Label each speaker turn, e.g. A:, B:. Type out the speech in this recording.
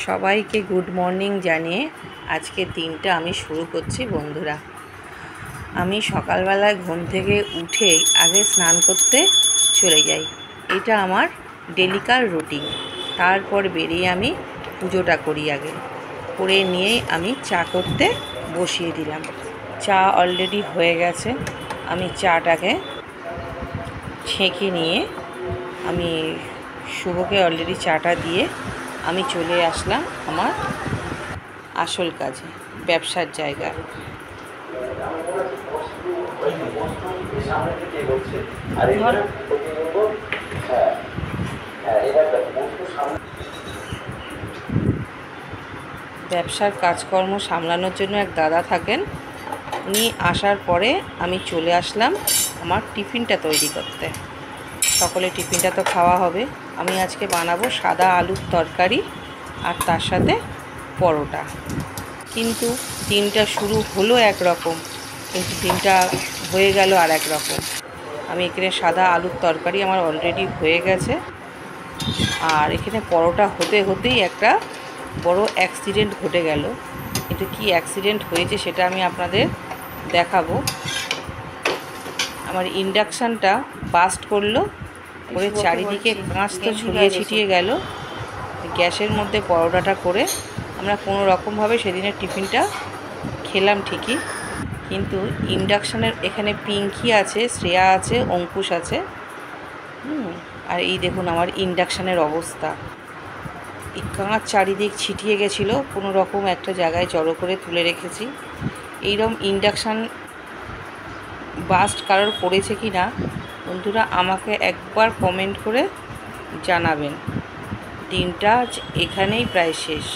A: সবাইকে good morning জানিয়ে আজকে দিনটা আমি শুরু করছি বন্ধুরা। আমি সকালবেলায় ঘুম থেকে উঠেই আগে স্নান করতে চলে যাই, এটা আমার ডেলিকার রুটিন। তারপর বেরিয়ে আমি পুজোটা করি, আগে করে নিয়েই আমি চা করতে বসিয়ে দিলাম। চা অলরেডি হয়ে গেছে, আমি চাটাকে ছেঁকে নিয়ে আমি শুভকে অলরেডি চাটা দিয়ে আমি চলে আসলাম আমার আসল কাজে, ব্যবসার জায়গায়। ব্যবসার কাজকর্ম সামলানোর জন্য এক দাদা থাকেন, উনি আসার পরে আমি চলে আসলাম আমার টিফিনটা তৈরি করতে। সকলে টিফিনটা তো খাওয়া হবে। আমি আজকে বানাবো সাদা আলুর তরকারি আর তার সাথে পরোটা। কিন্তু দিনটা শুরু হলো একরকম, কিন্তু দিনটা হয়ে গেল আর এক রকম। আমি এখানে সাদা আলুর তরকারি আমার অলরেডি হয়ে গেছে, আর এখানে পরোটা হতে হতেই একটা বড় অ্যাক্সিডেন্ট ঘটে গেল। কিন্তু কি অ্যাক্সিডেন্ট হয়েছে সেটা আমি আপনাদের দেখাবো। আমার ইন্ডাকশানটা বাস্ট করলো, করে চারিদিকে কাঁচ তো ছড়িয়ে ছিটিয়ে গেল। গ্যাসের মধ্যে পরোটাটা করে আমরা কোনো রকমভাবে সেদিনের টিফিনটা খেলাম ঠিকই, কিন্তু ইন্ডাকশানের এখানে পিঙ্কি আছে, শ্রেয়া আছে, অঙ্কুশ আছে। আর এই দেখুন আমার ইন্ডাকশানের অবস্থা, এই কাঁচ চারিদিক ছিটিয়ে গেছিলো, কোনো রকম একটা জায়গায় জড়ো করে তুলে রেখেছি। এইরকম ইন্ডাকশান বাস্ট কারোর করেছে কি না বন্ধুরা আমাকে একবার কমেন্ট করে জানাবেন। দিনটা এখানেই প্রায় শেষ।